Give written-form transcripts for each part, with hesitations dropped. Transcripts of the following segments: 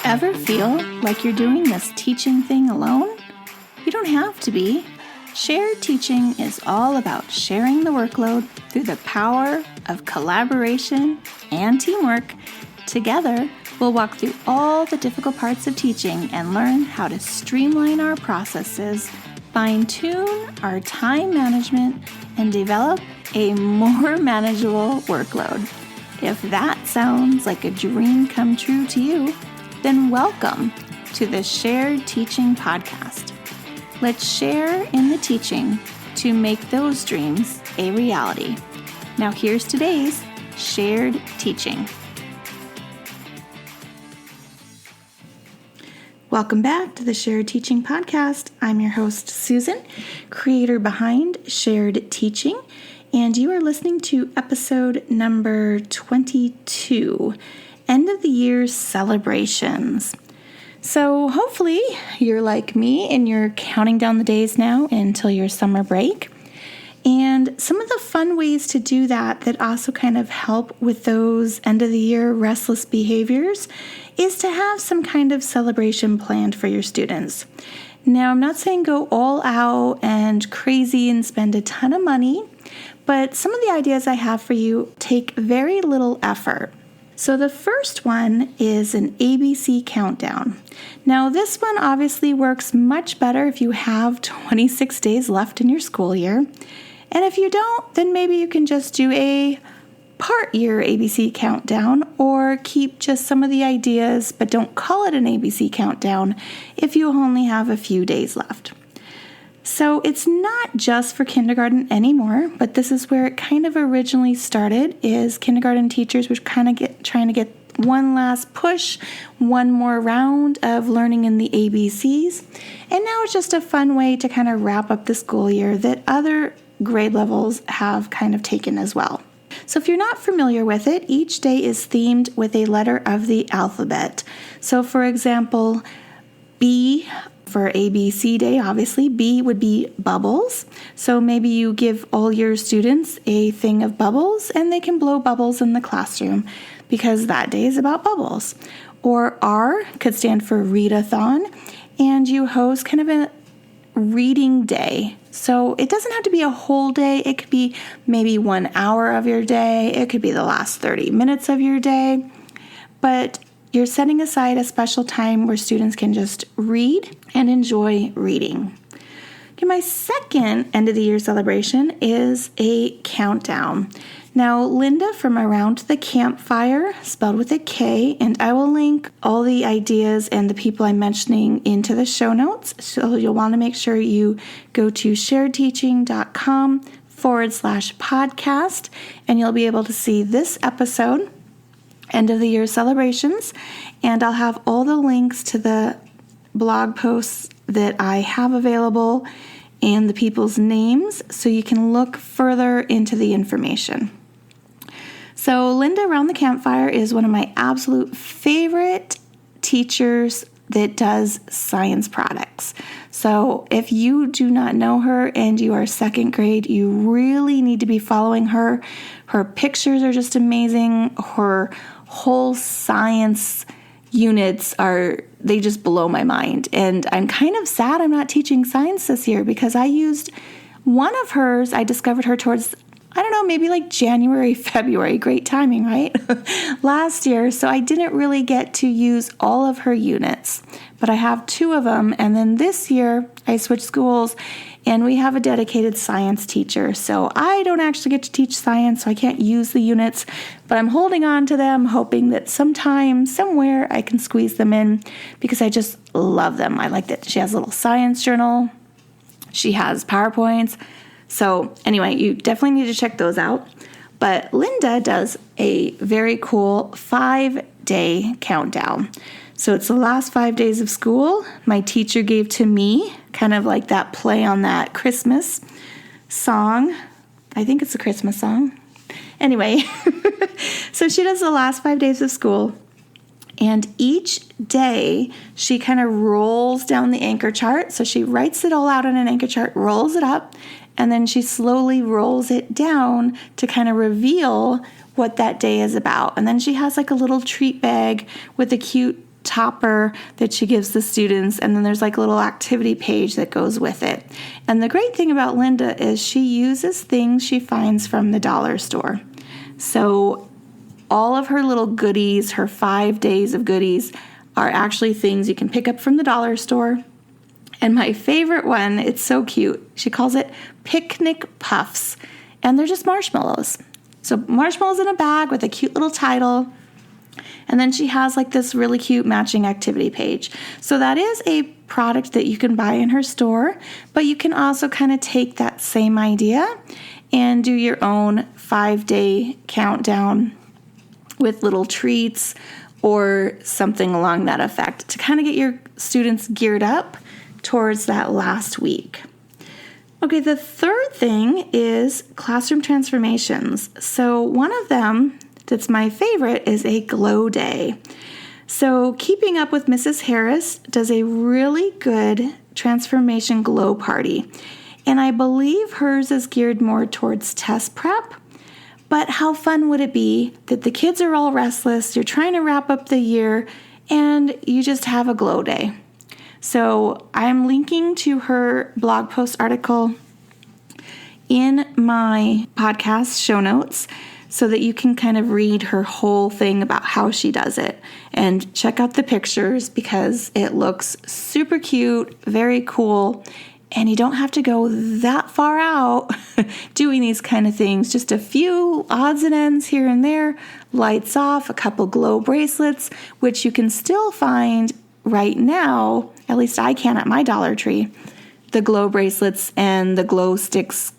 Ever feel like you're doing this teaching thing alone? You don't have to be. Shared teaching is all about sharing the workload through the power of collaboration and teamwork. Together, we'll walk through all the difficult parts of teaching and learn how to streamline our processes, fine-tune our time management, and develop a more manageable workload. If that sounds like a dream come true to you, then welcome to the Shared Teaching Podcast. Let's share in the teaching to make those dreams a reality. Now here's today's Shared Teaching. Welcome back to the Shared Teaching Podcast. I'm your host, Susan, creator behind Shared Teaching, and you are listening to episode number 22, End of the Year Celebrations. So hopefully you're like me and you're counting down the days now until your summer break. And some of the fun ways to do that also kind of help with those end of the year restless behaviors is to have some kind of celebration planned for your students. Now, I'm not saying go all out and crazy and spend a ton of money, but some of the ideas I have for you take very little effort. So the first one is an ABC countdown. Now this one obviously works much better if you have 26 days left in your school year. And if you don't, then maybe you can just do a part year ABC countdown or keep just some of the ideas, but don't call it an ABC countdown if you only have a few days left. So it's not just for kindergarten anymore, but this is where it kind of originally started, is kindergarten teachers were kind of trying to get one last push, one more round of learning in the ABCs. And now it's just a fun way to kind of wrap up the school year that other grade levels have kind of taken as well. So if you're not familiar with it, each day is themed with a letter of the alphabet. So for example, B for ABC Day, obviously, B would be bubbles. So maybe you give all your students a thing of bubbles and they can blow bubbles in the classroom because that day is about bubbles. Or R could stand for readathon, and you host kind of a reading day. So it doesn't have to be a whole day. It could be maybe 1 hour of your day. It could be the last 30 minutes of your day. But you're setting aside a special time where students can just read and enjoy reading. Okay, my second end of the year celebration is a countdown. Now, Linda from Around the Campfire, spelled with a K, and I will link all the ideas and the people I'm mentioning into the show notes. So you'll want to make sure you go to sharedteaching.com/podcast, and you'll be able to see this episode, End of the Year Celebrations, and I'll have all the links to the blog posts that I have available and the people's names so you can look further into the information. So Linda Around the Campfire is one of my absolute favorite teachers that does science products. So if you do not know her and you are second grade, you really need to be following her. Her pictures are just amazing. Her whole science units they just blow my mind. And I'm kind of sad I'm not teaching science this year because I used one of hers. I discovered her towards, maybe like January, February. Great timing, right? Last year. So I didn't really get to use all of her units, but I have 2 of them. And then this year I switched schools and we have a dedicated science teacher. So I don't actually get to teach science, so I can't use the units, but I'm holding on to them, hoping that sometime, somewhere, I can squeeze them in because I just love them. I like that she has a little science journal. She has PowerPoints. So anyway, you definitely need to check those out. But Linda does a very cool 5-day countdown. So it's the last 5 days of school. My teacher gave to me, kind of like that play on that Christmas song. I think it's a Christmas song. Anyway, so she does the last 5 days of school. And each day, she kind of rolls down the anchor chart. So she writes it all out on an anchor chart, rolls it up, and then she slowly rolls it down to kind of reveal what that day is about. And then she has like a little treat bag with a cute topper that she gives the students, and then there's like a little activity page that goes with it. And the great thing about Linda is she uses things she finds from the dollar store. So all of her little goodies, her 5 days of goodies, are actually things you can pick up from the dollar store. And my favorite one, it's so cute, she calls it picnic puffs, and they're just marshmallows. So marshmallows in a bag with a cute little title. And then she has like this really cute matching activity page. So that is a product that you can buy in her store, but you can also kind of take that same idea and do your own 5-day countdown with little treats or something along that effect to kind of get your students geared up towards that last week. Okay, the third thing is classroom transformations. So one of them that's my favorite is a glow day. So Keeping Up with Mrs. Harris does a really good transformation glow party. And I believe hers is geared more towards test prep. But how fun would it be that the kids are all restless, you're trying to wrap up the year, and you just have a glow day. So I'm linking to her blog post article in my podcast show notes so that you can kind of read her whole thing about how she does it. And check out the pictures because it looks super cute, very cool, and you don't have to go that far out doing these kind of things. Just a few odds and ends here and there, lights off, a couple glow bracelets, which you can still find right now, at least I can at my Dollar Tree, the glow bracelets and the glow sticks.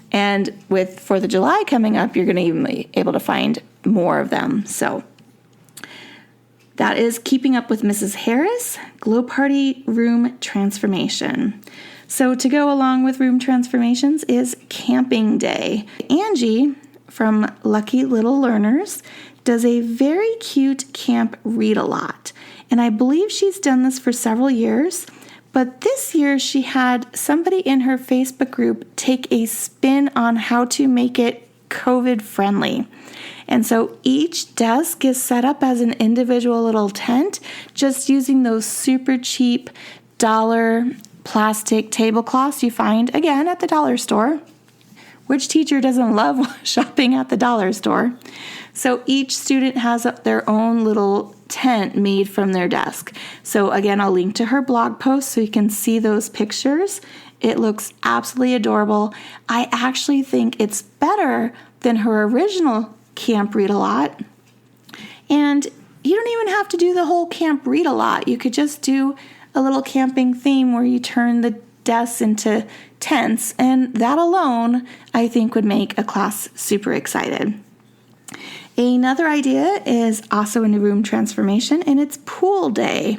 And with 4th of July coming up, you're going to even be able to find more of them. So that is Keeping Up with Mrs. Harris, Glow Party Room Transformation. So to go along with room transformations is Camping Day. Angie from Lucky Little Learners does a very cute camp read-a-lot. And I believe she's done this for several years. But this year she had somebody in her Facebook group take a spin on how to make it COVID friendly. And so each desk is set up as an individual little tent, just using those super cheap dollar plastic tablecloths you find, again, at the dollar store. Which teacher doesn't love shopping at the dollar store? So each student has their own little tent made from their desk. So again, I'll link to her blog post so you can see those pictures. It looks absolutely adorable. I actually think it's better than her original Camp Read-A-Lot. And you don't even have to do the whole Camp Read-A-Lot. You could just do a little camping theme where you turn the desks into tents, and that alone, I think, would make a class super excited. Another idea is also in the room transformation, and it's pool day.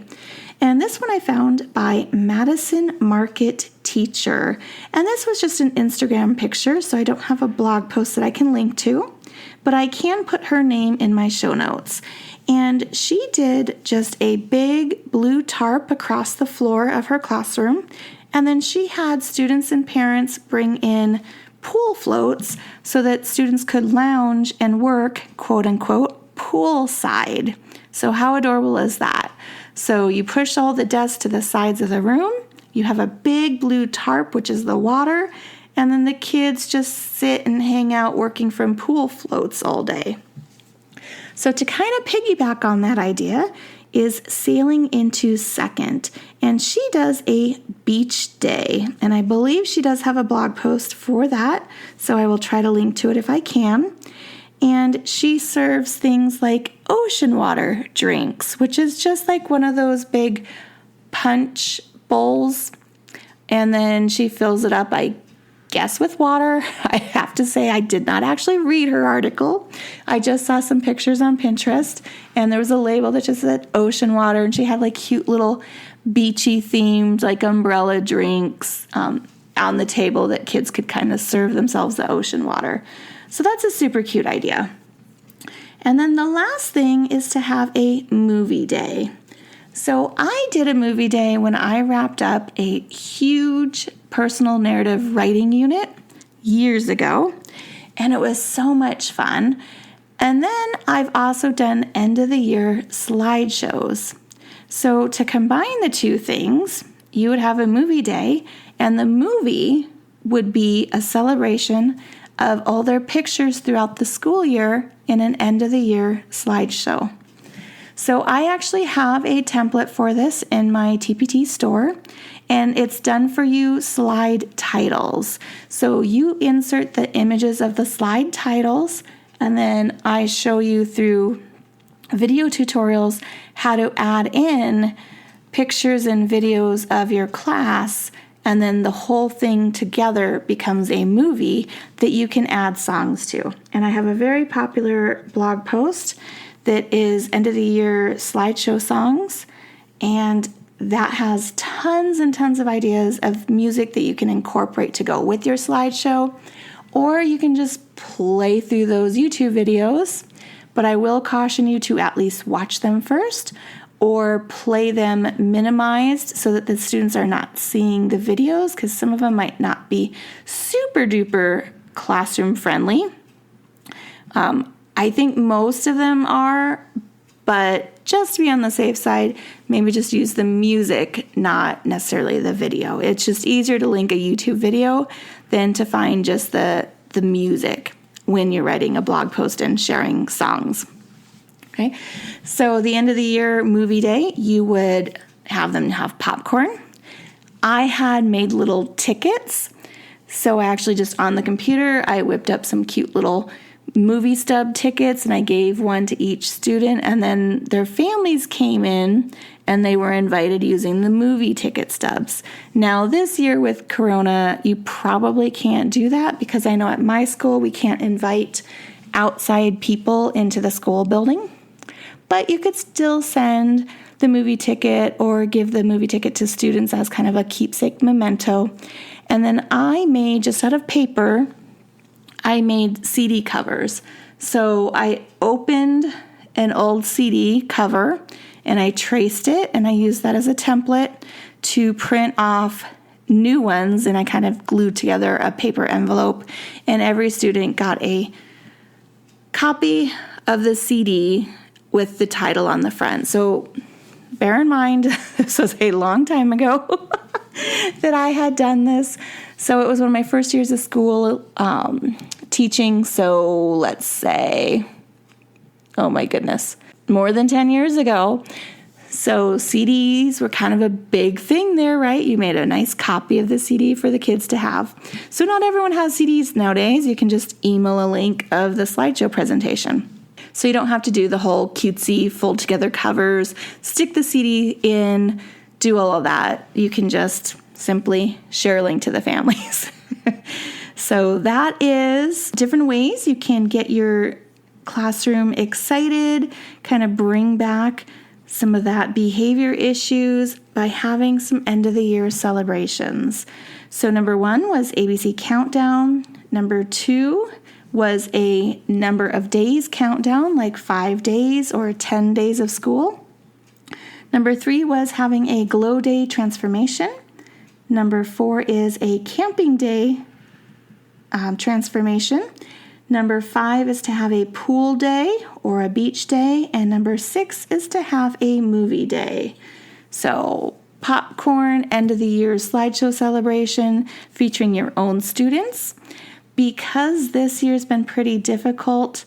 And this one I found by Madison Market Teacher. And this was just an Instagram picture, so I don't have a blog post that I can link to, but I can put her name in my show notes. And she did just a big blue tarp across the floor of her classroom, and then she had students and parents bring in pool floats so that students could lounge and work, quote unquote, poolside. So how adorable is that? So you push all the desks to the sides of the room, you have a big blue tarp, which is the water, and then the kids just sit and hang out working from pool floats all day. So to kind of piggyback on that idea is Sailing into Second, and she does a beach day, and I believe she does have a blog post for that, so I will try to link to it if I can. And she serves things like ocean water drinks, which is just like one of those big punch bowls, and then she fills it up, I guess, with water. I have to say I did not actually read her article. I just saw some pictures on Pinterest, and there was a label that just said ocean water, and she had like cute little beachy themed like umbrella drinks on the table that kids could kind of serve themselves the ocean water. So that's a super cute idea. And then the last thing is to have a movie day. So I did a movie day when I wrapped up a huge personal narrative writing unit years ago, and it was so much fun. And then I've also done end of the year slideshows. So to combine the two things, you would have a movie day, and the movie would be a celebration of all their pictures throughout the school year in an end of the year slideshow. So I actually have a template for this in my TPT store, and it's done for you slide titles. So you insert the images of the slide titles, and then I show you through video tutorials how to add in pictures and videos of your class, and then the whole thing together becomes a movie that you can add songs to. And I have a very popular blog post that is end of the year slideshow songs, and that has tons and tons of ideas of music that you can incorporate to go with your slideshow, or you can just play through those YouTube videos, but I will caution you to at least watch them first or play them minimized so that the students are not seeing the videos, because some of them might not be super duper classroom friendly. I think most of them are, but just to be on the safe side, maybe just use the music, not necessarily the video. It's just easier to link a YouTube video than to find just the music when you're writing a blog post and sharing songs. Okay, so the end of the year movie day, you would have them have popcorn. I had made little tickets, so I actually just on the computer, I whipped up some cute little movie stub tickets, and I gave one to each student, and then their families came in and they were invited using the movie ticket stubs. Now this year with Corona, you probably can't do that, because I know at my school we can't invite outside people into the school building, but you could still send the movie ticket or give the movie ticket to students as kind of a keepsake memento. And then I made, just out of paper, I made CD covers. So I opened an old CD cover and I traced it, and I used that as a template to print off new ones, and I kind of glued together a paper envelope, and every student got a copy of the CD with the title on the front. So bear in mind, this was a long time ago that I had done this. So it was one of my first years of school teaching. So let's say, oh my goodness, more than 10 years ago. So CDs were kind of a big thing there, right? You made a nice copy of the CD for the kids to have. So not everyone has CDs nowadays. You can just email a link of the slideshow presentation. So you don't have to do the whole cutesy fold together covers, stick the CD in, do all of that. You can just simply share a link to the families. So that is different ways you can get your classroom excited, kind of bring back some of that behavior issues by having some end of the year celebrations. So number 1 was ABC countdown. Number 2 was a number of days countdown, like 5 days or 10 days of school. Number 3 was having a glow day transformation. Number 4 is a camping day transformation. Number 5 is to have a pool day or a beach day. And number 6 is to have a movie day. So popcorn, end of the year slideshow celebration featuring your own students. Because this year's been pretty difficult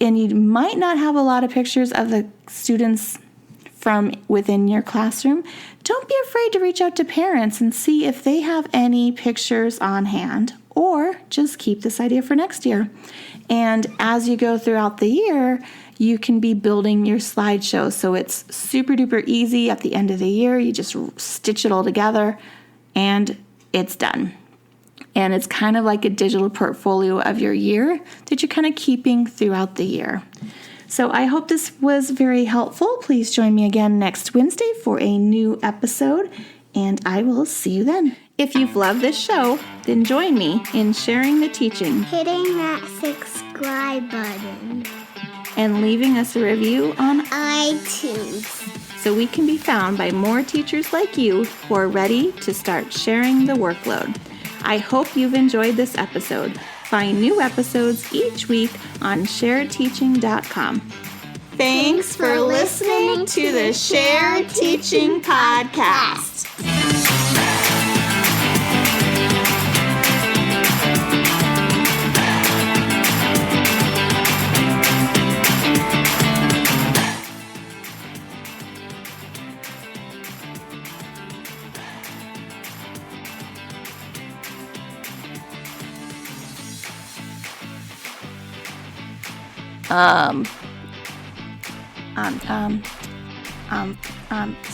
and you might not have a lot of pictures of the students from within your classroom, don't be afraid to reach out to parents and see if they have any pictures on hand, or just keep this idea for next year. And as you go throughout the year, you can be building your slideshow. So it's super duper easy. At the end of the year, you just stitch it all together and it's done. And it's kind of like a digital portfolio of your year that you're kind of keeping throughout the year. So I hope this was very helpful. Please join me again next Wednesday for a new episode, and I will see you then. If you've loved this show, then join me in sharing the teaching, hitting that subscribe button, and leaving us a review on iTunes, so we can be found by more teachers like you who are ready to start sharing the workload. I hope you've enjoyed this episode. Find new episodes each week on sharedteaching.com. Thanks for listening to the Shared Teaching Podcast.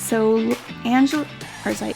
So Angela, or sorry,